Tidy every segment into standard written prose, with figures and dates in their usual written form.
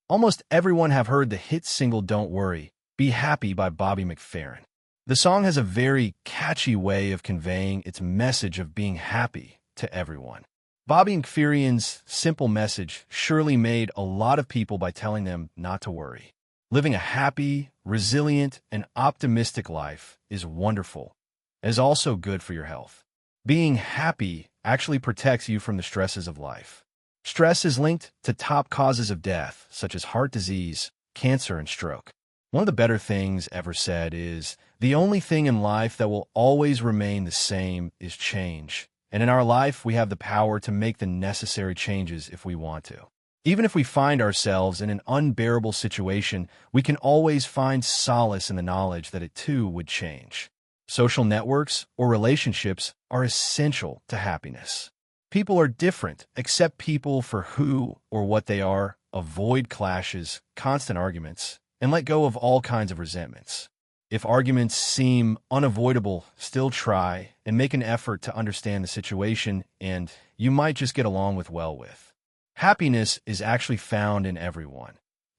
Almost everyone have heard the hit single Don't Worry, Be Happy by Bobby McFerrin. The song has a very catchy way of conveying its message of being happy to everyone. Bobby McFerrin's simple message surely made a lot of people by telling them not to worry. Living a happy, resilient, and optimistic life is wonderful, and is also good for your health. Being happy actually protects you from the stresses of life. Stress is linked to top causes of death, such as heart disease, cancer, and stroke. One of the better things ever said is, the only thing in life that will always remain the same is change. And in our life, we have the power to make the necessary changes if we want to. Even if we find ourselves in an unbearable situation, we can always find solace in the knowledge that it too would change. Social networks or relationships are essential to happiness. People are different. Accept people for who or what they are, avoid clashes, constant arguments, and let go of all kinds of resentments. If arguments seem unavoidable, still try and make an effort to understand the situation, and you might just get along with. Happiness is actually found in everyone.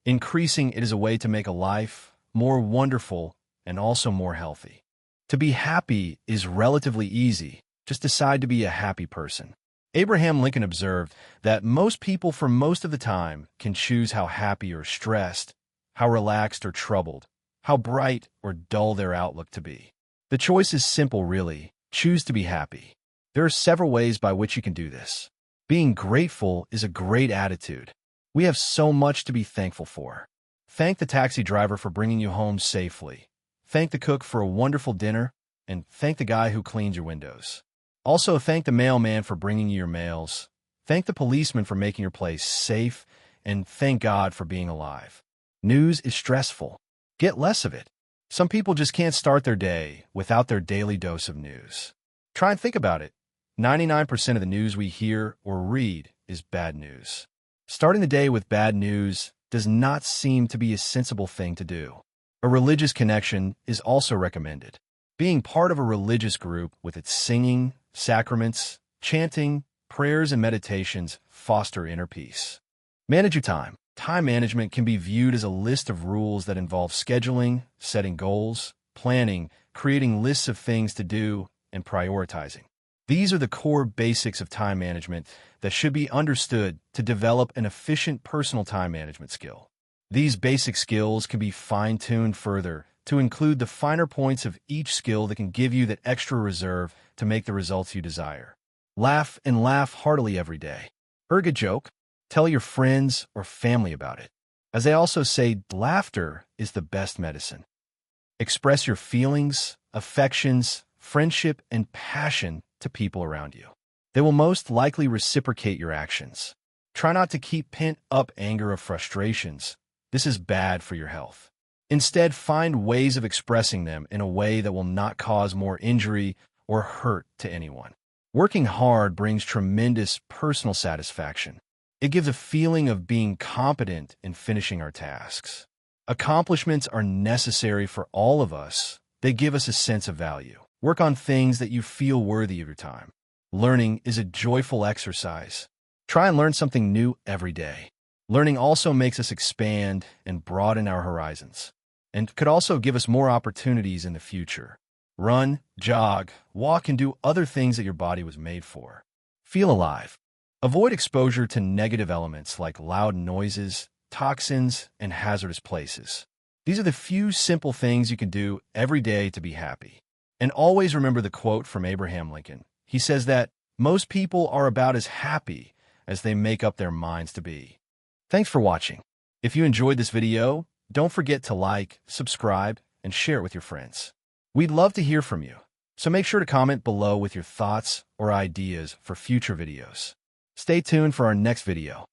Increasing it is a way to make a life more wonderful and also more healthy. To be happy is relatively easy. Just decide to be a happy person. Abraham Lincoln observed that most people for most of the time can choose how happy or stressed, how relaxed or troubled, how bright or dull their outlook to be. The choice is simple, really. Choose to be happy. There are several ways by which you can do this. Being grateful is a great attitude. We have so much to be thankful for. Thank the taxi driver for bringing you home safely. Thank the cook for a wonderful dinner, and thank the guy who cleans your windows. Also, thank the mailman for bringing you your mails. Thank the policeman for making your place safe, and thank God for being alive. News is stressful. Get less of it. Some people just can't start their day without their daily dose of news. Try and think about it. 99% of the news we hear or read is bad news. Starting the day with bad news does not seem to be a sensible thing to do. A religious connection is also recommended. Being part of a religious group with its singing, sacraments, chanting, prayers, and meditations foster inner peace. Manage your time. Time management can be viewed as a list of rules that involve scheduling, setting goals, planning, creating lists of things to do, and prioritizing. These are the core basics of time management that should be understood to develop an efficient personal time management skill. These basic skills can be fine-tuned further to include the finer points of each skill that can give you that extra reserve to make the results you desire. Laugh and laugh heartily every day. Heard a joke? Tell your friends or family about it. As they also say, laughter is the best medicine. Express your feelings, affections, friendship, and passion to people around you. They will most likely reciprocate your actions. Try not to keep pent-up anger or frustrations. This is bad for your health. Instead, find ways of expressing them in a way that will not cause more injury or hurt to anyone. Working hard brings tremendous personal satisfaction. It gives a feeling of being competent in finishing our tasks. Accomplishments are necessary for all of us. They give us a sense of value. Work on things that you feel worthy of your time. Learning is a joyful exercise. Try and learn something new every day. Learning also makes us expand and broaden our horizons, and could also give us more opportunities in the future. Run, jog, walk, and do other things that your body was made for. Feel alive. Avoid exposure to negative elements like loud noises, toxins, and hazardous places. These are the few simple things you can do every day to be happy. And always remember the quote from Abraham Lincoln. He says that most people are about as happy as they make up their minds to be. Thanks for watching. If you enjoyed this video, don't forget to like, subscribe, and share it with your friends. We'd love to hear from you, so make sure to comment below with your thoughts or ideas for future videos. Stay tuned for our next video.